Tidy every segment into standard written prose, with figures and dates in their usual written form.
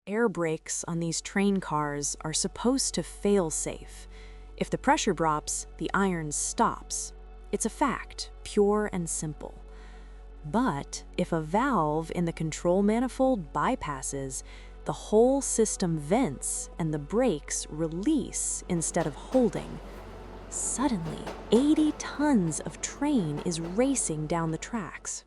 air brakes on these train cars are supposed to fail safe. If the pressure drops, the iron stops. It's a fact, pure and simple. But if a valve in the control manifold bypasses, the whole system vents and the brakes release instead of holding. Suddenly, 80 tons of train is racing down the tracks.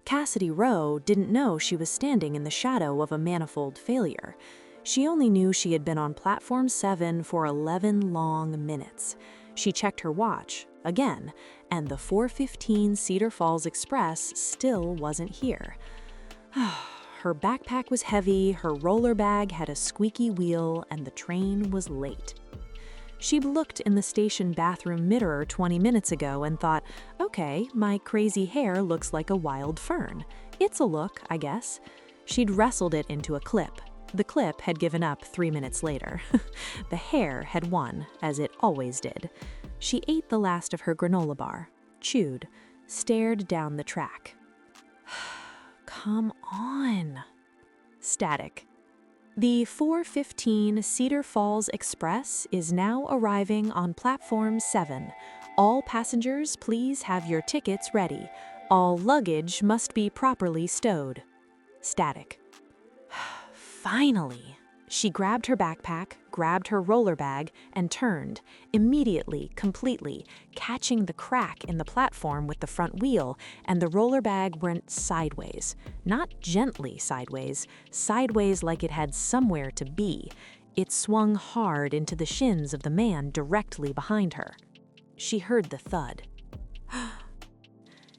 Cassidy Rowe didn't know she was standing in the shadow of a manifold failure. She only knew she had been on platform 7 for 11 long minutes. She checked her watch, again, and the 4:15 Cedar Falls Express still wasn't here. Her backpack was heavy, her roller bag had a squeaky wheel, and the train was late. She'd looked in the station bathroom mirror 20 minutes ago and thought, okay, my crazy hair looks like a wild fern. It's a look, I guess. She'd wrestled it into a clip. The clip had given up 3 minutes later. The hair had won, as it always did. She ate the last of her granola bar, chewed, stared down the track. Come on. Static. The 4:15 Cedar Falls Express is now arriving on platform 7. All passengers, please have your tickets ready. All luggage must be properly stowed. Static. Finally. She grabbed her backpack, grabbed her roller bag, and turned, immediately, completely, catching the crack in the platform with the front wheel, and the roller bag went sideways. Not gently sideways, sideways like it had somewhere to be. It swung hard into the shins of the man directly behind her. She heard the thud.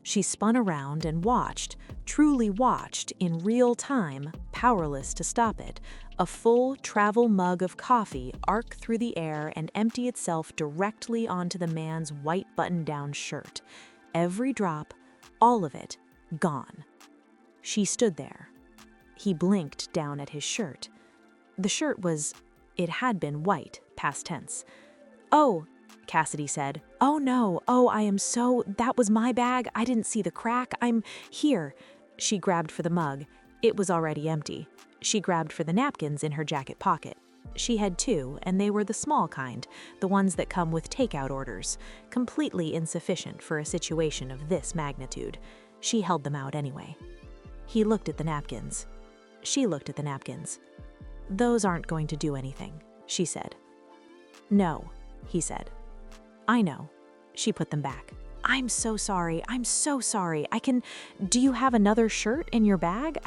She spun around and watched, truly watched, in real time, powerless to stop it, a full travel mug of coffee arc through the air and empty itself directly onto the man's white button-down shirt. Every drop, all of it, gone. She stood there. He blinked down at his shirt. The shirt it had been white, past tense. "Oh," Cassidy said. "Oh no, that was my bag, I didn't see the crack, I'm here." She grabbed for the mug. It was already empty. She grabbed for the napkins in her jacket pocket. She had 2, and they were the small kind, the ones that come with takeout orders, completely insufficient for a situation of this magnitude. She held them out anyway. He looked at the napkins. She looked at the napkins. "Those aren't going to do anything," she said. "No," he said. "I know." She put them back. I'm so sorry. Do you have another shirt in your bag?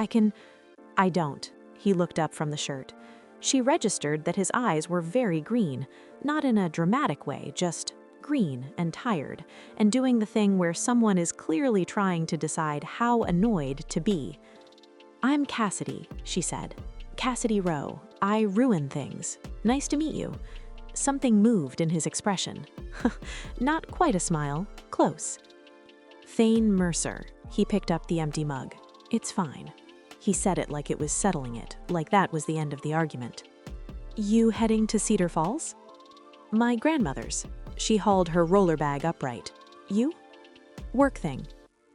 I don't." He looked up from the shirt. She registered that his eyes were very green, not in a dramatic way, just green and tired, and doing the thing where someone is clearly trying to decide how annoyed to be. "I'm Cassidy," she said. "Cassidy Rowe. I ruin things. Nice to meet you." Something moved in his expression. Not quite a smile, close. "Thane Mercer." He picked up the empty mug. "It's fine." He said it like it was settling it, like that was the end of the argument. "You heading to Cedar Falls?" "My grandmother's." She hauled her roller bag upright. "You?" "Work thing."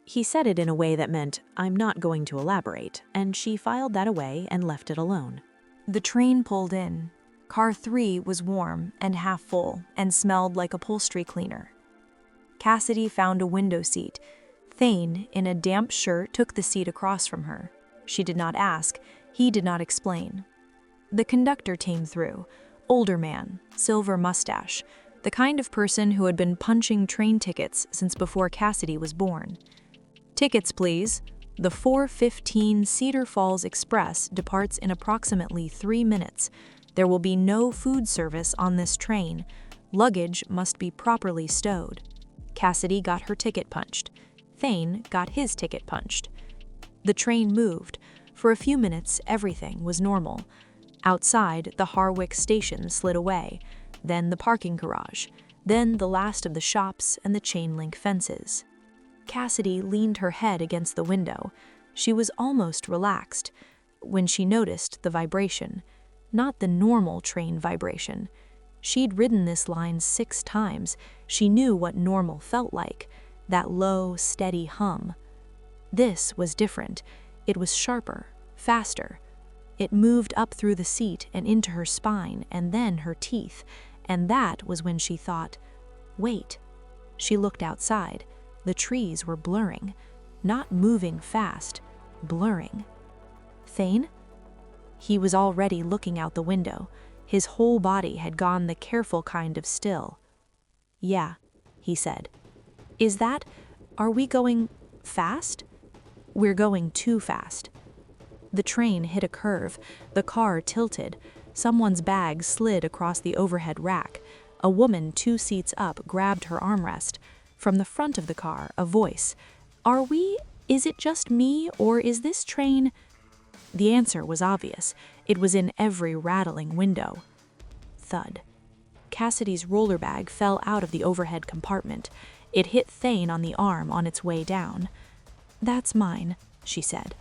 He said it in a way that meant, "I'm not going to elaborate," and she filed that away and left it alone. The train pulled in. Car 3 was warm and half full and smelled like upholstery cleaner. Cassidy found a window seat. Thane, in a damp shirt, took the seat across from her. She did not ask. He did not explain. The conductor came through. Older man, silver mustache, the kind of person who had been punching train tickets since before Cassidy was born. "Tickets, please. The 4:15 Cedar Falls Express departs in approximately 3 minutes. There will be no food service on this train. Luggage must be properly stowed." Cassidy got her ticket punched. Thane got his ticket punched. The train moved. For a few minutes, everything was normal. Outside, the Harwick station slid away, then the parking garage, then the last of the shops and the chain-link fences. Cassidy leaned her head against the window. She was almost relaxed when she noticed the vibration. Not the normal train vibration. She'd ridden this line 6 times. She knew what normal felt like, that low, steady hum. This was different. It was sharper, faster. It moved up through the seat and into her spine and then her teeth, and that was when she thought, wait. She looked outside. The trees were blurring, not moving fast, blurring. Thane? He was already looking out the window. His whole body had gone the careful kind of still. Yeah, he said. Are we going fast? We're going too fast. The train hit a curve. The car tilted. Someone's bag slid across the overhead rack. A woman 2 seats up grabbed her armrest. From the front of the car, a voice. Is it just me, or is this train? The answer was obvious. It was in every rattling window. Thud. Cassidy's roller bag fell out of the overhead compartment. It hit Thane on the arm on its way down. That's mine, she said.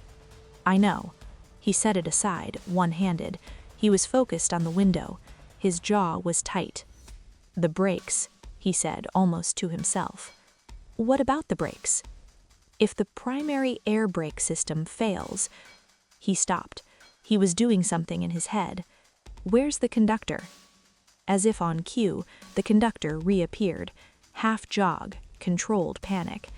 I know. He set it aside, one-handed. He was focused on the window. His jaw was tight. The brakes, he said, almost to himself. What about the brakes? If the primary air brake system fails... He stopped. He was doing something in his head. Where's the conductor? As if on cue, the conductor reappeared. Half jog, controlled panic.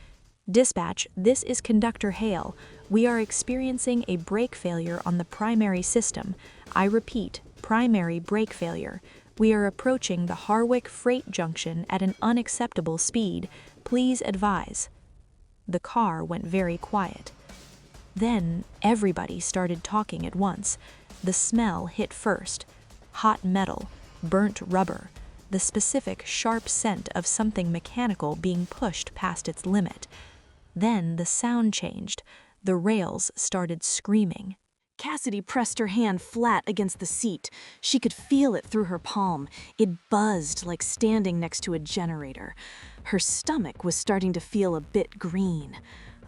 Dispatch, this is Conductor Hale. We are experiencing a brake failure on the primary system. I repeat, primary brake failure. We are approaching the Harwick Freight Junction at an unacceptable speed. Please advise. The car went very quiet. Then everybody started talking at once. The smell hit first. Hot metal, burnt rubber, the specific sharp scent of something mechanical being pushed past its limit. Then the sound changed. The rails started screaming. Cassidy pressed her hand flat against the seat. She could feel it through her palm. It buzzed like standing next to a generator. Her stomach was starting to feel a bit green.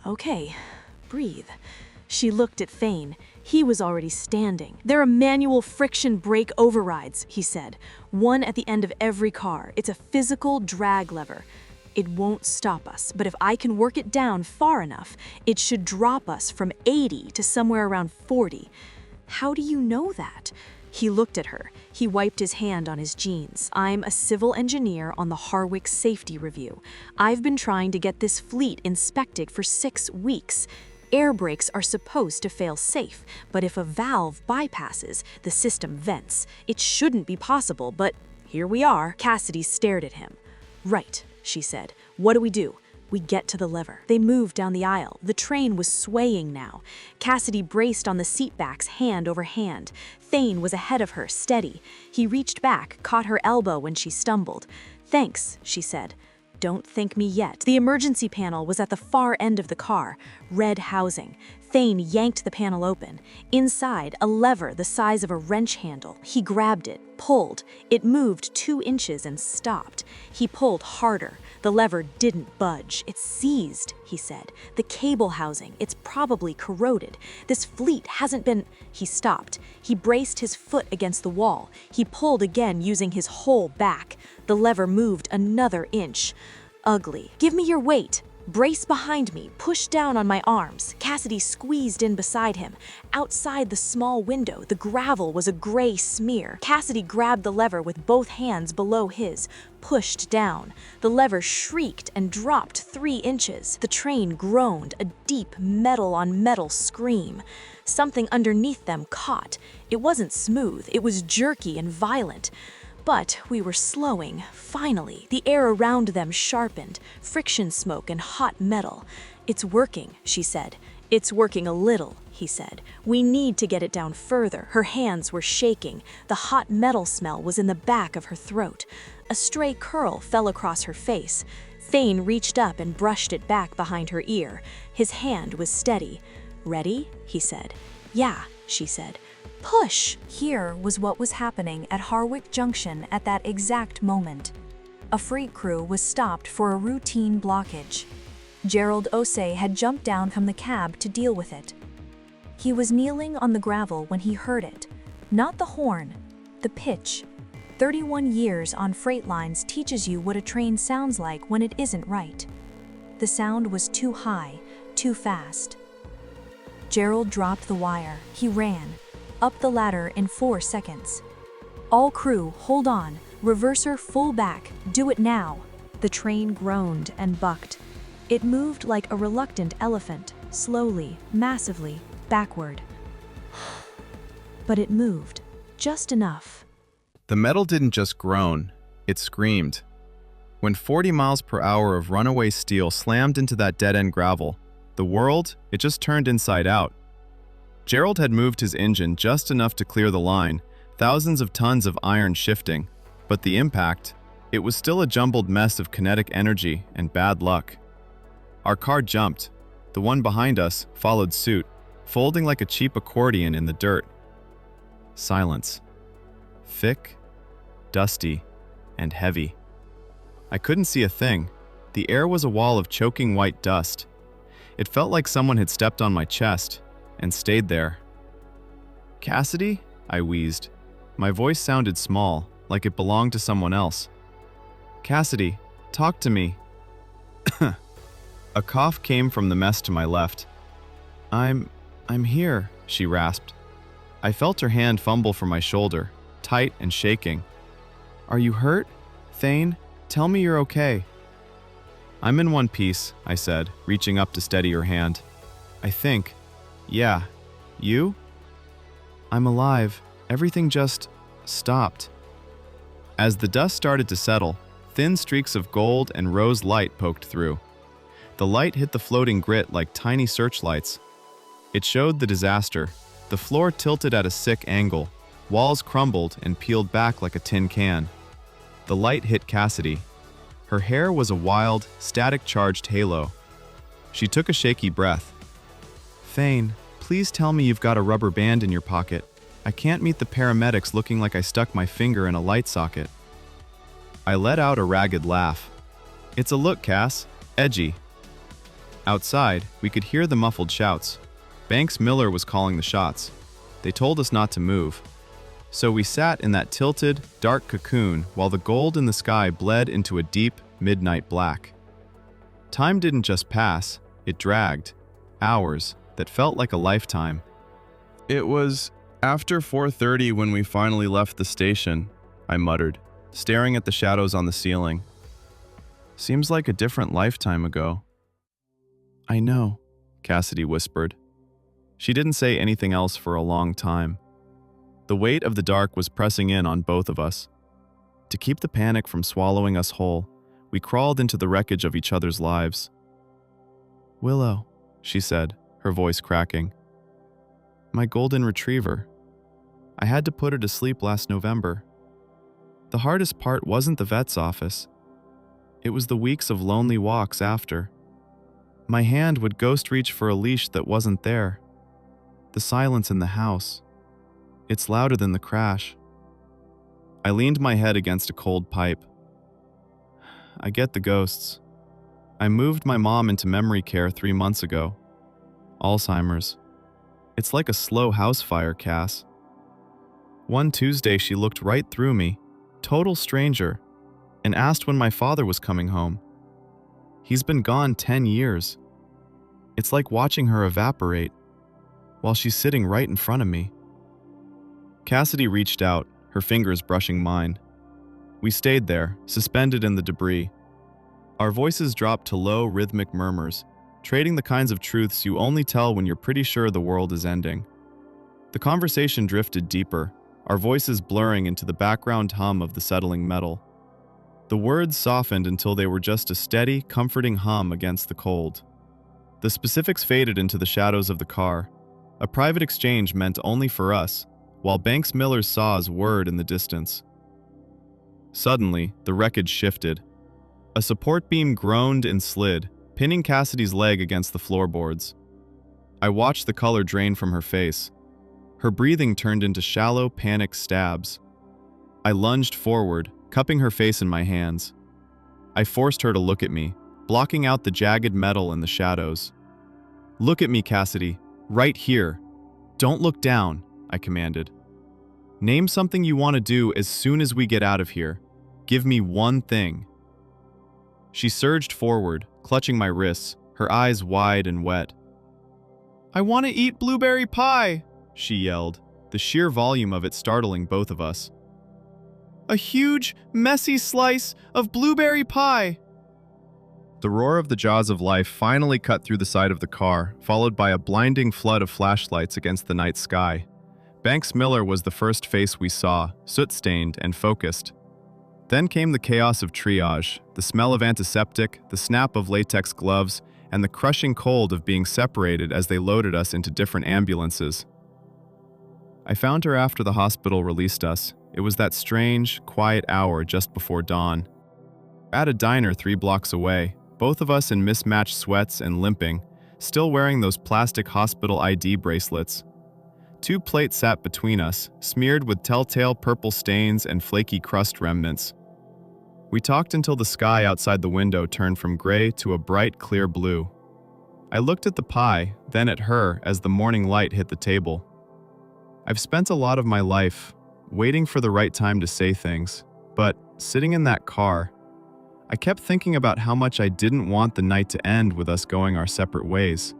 Okay, breathe. She looked at Thane. He was already standing. There are manual friction brake overrides, he said. One at the end of every car. It's a physical drag lever. It won't stop us, but if I can work it down far enough, it should drop us from 80 to somewhere around 40. How do you know that? He looked at her. He wiped his hand on his jeans. I'm a civil engineer on the Harwick Safety Review. I've been trying to get this fleet inspected for 6 weeks. Air brakes are supposed to fail safe, but if a valve bypasses, the system vents. It shouldn't be possible, but here we are. Cassidy stared at him. Right, she said. What do? We get to the lever. They moved down the aisle. The train was swaying now. Cassidy braced on the seatbacks, hand over hand. Thane was ahead of her, steady. He reached back, caught her elbow when she stumbled. Thanks, she said. Don't thank me yet. The emergency panel was at the far end of the car. Red housing. Thane yanked the panel open. Inside, a lever the size of a wrench handle. He grabbed it, pulled. It moved 2 inches and stopped. He pulled harder. The lever didn't budge. It seized, he said. The cable housing, it's probably corroded. This fleet hasn't been... He stopped. He braced his foot against the wall. He pulled again using his whole back. The lever moved another inch. Ugly. Give me your weight. Brace behind me, push down on my arms. Cassidy squeezed in beside him. Outside the small window, the gravel was a gray smear. Cassidy grabbed the lever with both hands below his, pushed down. The lever shrieked and dropped 3 inches. The train groaned, a deep metal-on-metal scream. Something underneath them caught. It wasn't smooth, it was jerky and violent. But we were slowing, finally. The air around them sharpened, friction smoke and hot metal. It's working, she said. It's working a little, he said. We need to get it down further. Her hands were shaking. The hot metal smell was in the back of her throat. A stray curl fell across her face. Thane reached up and brushed it back behind her ear. His hand was steady. Ready? He said. Yeah, she said. Push! Here was what was happening at Harwick Junction at that exact moment. A freight crew was stopped for a routine blockage. Gerald Osei had jumped down from the cab to deal with it. He was kneeling on the gravel when he heard it. Not the horn, the pitch. 31 years on freight lines teaches you what a train sounds like when it isn't right. The sound was too high, too fast. Gerald dropped the wire. He ran. up the ladder in 4 seconds. All crew, hold on. Reverser full back. Do it now. The train groaned and bucked. It moved like a reluctant elephant, slowly, massively, backward. But it moved, just enough. The metal didn't just groan, it screamed. When 40 miles per hour of runaway steel slammed into that dead-end gravel, the world, it just turned inside out. Gerald had moved his engine just enough to clear the line, thousands of tons of iron shifting, but the impact, it was still a jumbled mess of kinetic energy and bad luck. Our car jumped. The one behind us followed suit, folding like a cheap accordion in the dirt. Silence. Thick, dusty, and heavy. I couldn't see a thing. The air was a wall of choking white dust. It felt like someone had stepped on my chest and stayed there. "Cassidy?" I wheezed. My voice sounded small, like it belonged to someone else. "Cassidy, talk to me." A cough came from the mess to my left. I'm here," she rasped. I felt her hand fumble for my shoulder, tight and shaking. "Are you hurt? Thane, tell me you're okay." "I'm in one piece," I said, reaching up to steady her hand. "I think. Yeah. You?" "I'm alive. Everything just stopped." As the dust started to settle, thin streaks of gold and rose light poked through. The light hit the floating grit like tiny searchlights. It showed the disaster. The floor tilted at a sick angle. Walls crumbled and peeled back like a tin can. The light hit Cassidy. Her hair was a wild, static-charged halo. She took a shaky breath. "Thane, please tell me you've got a rubber band in your pocket. I can't meet the paramedics looking like I stuck my finger in a light socket." I let out a ragged laugh. "It's a look, Cass. Edgy." Outside, we could hear the muffled shouts. Banks Miller was calling the shots. They told us not to move. So we sat in that tilted, dark cocoon while the gold in the sky bled into a deep, midnight black. Time didn't just pass, it dragged. Hours that felt like a lifetime. "It was after 4:30 when we finally left the station," I muttered, staring at the shadows on the ceiling. "Seems like a different lifetime ago." "I know," Cassidy whispered. She didn't say anything else for a long time. The weight of the dark was pressing in on both of us. To keep the panic from swallowing us whole, we crawled into the wreckage of each other's lives. "Willow," she said, her voice cracking. "My golden retriever. I had to put her to sleep last November. The hardest part wasn't the vet's office. It was the weeks of lonely walks after. My hand would ghost reach for a leash that wasn't there. The silence in the house. It's louder than the crash." I leaned my head against a cold pipe. "I get the ghosts. I moved my mom into memory care 3 months ago. Alzheimer's. It's like a slow house fire, Cass. One Tuesday she looked right through me, total stranger, and asked when my father was coming home. He's been gone 10 years. It's like watching her evaporate, while she's sitting right in front of me." Cassidy reached out, her fingers brushing mine. We stayed there, suspended in the debris. Our voices dropped to low, rhythmic murmurs, trading the kinds of truths you only tell when you're pretty sure the world is ending. The conversation drifted deeper, our voices blurring into the background hum of the settling metal. The words softened until they were just a steady, comforting hum against the cold. The specifics faded into the shadows of the car. A private exchange meant only for us, while Banks Miller's saws whirred in the distance. Suddenly, the wreckage shifted. A support beam groaned and slid, pinning Cassidy's leg against the floorboards. I watched the color drain from her face. Her breathing turned into shallow, panicked stabs. I lunged forward, cupping her face in my hands. I forced her to look at me, blocking out the jagged metal in the shadows. "Look at me, Cassidy. Right here. Don't look down," I commanded. "Name something you want to do as soon as we get out of here. Give me one thing." She surged forward, clutching my wrists, her eyes wide and wet. "I want to eat blueberry pie," she yelled. the sheer volume of it startling both of us. "A huge, messy slice of blueberry pie!" The roar of the jaws of life finally cut through the side of the car, followed by a blinding flood of flashlights against the night sky. Banks Miller was the first face we saw, soot-stained and focused. Then came the chaos of triage, the smell of antiseptic, the snap of latex gloves, and the crushing cold of being separated as they loaded us into different ambulances. I found her after the hospital released us. It was that strange, quiet hour just before dawn. At a diner 3 blocks away, both of us in mismatched sweats and limping, still wearing those plastic hospital ID bracelets. 2 plates sat between us, smeared with telltale purple stains and flaky crust remnants. We talked until the sky outside the window turned from gray to a bright, clear blue. I looked at the pie, then at her as the morning light hit the table. I've spent a lot of my life waiting for the right time to say things, but sitting in that car, I kept thinking about how much I didn't want the night to end with us going our separate ways.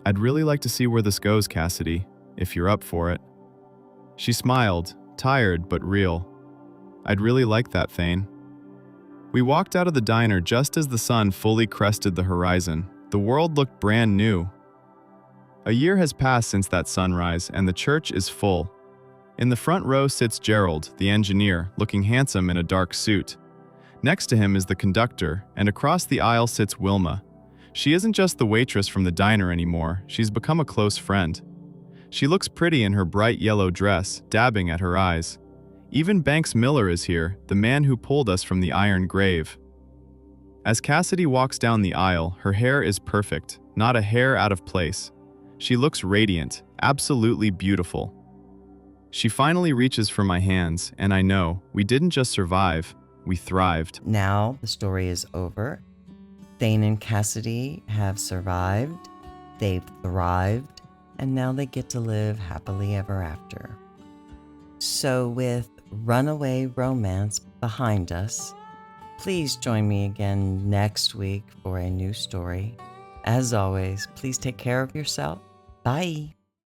"I'd really like to see where this goes, Cassidy, if you're up for it." She smiled, tired but real. "I'd really like that, Thane." We walked out of the diner just as the sun fully crested the horizon. The world looked brand new. A year has passed since that sunrise, and the church is full. In the front row sits Gerald, the engineer, looking handsome in a dark suit. Next to him is the conductor, and across the aisle sits Wilma. She isn't just the waitress from the diner anymore, she's become a close friend. She looks pretty in her bright yellow dress, dabbing at her eyes. Even Banks Miller is here, the man who pulled us from the iron grave. As Cassidy walks down the aisle, her hair is perfect, not a hair out of place. She looks radiant, absolutely beautiful. She finally reaches for my hands, and I know, we didn't just survive, we thrived. Now the story is over. Thane and Cassidy have survived, they've thrived, and now they get to live happily ever after. So with Runaway Romance behind us, please join me again next week for a new story. As always, please take care of yourself. Bye.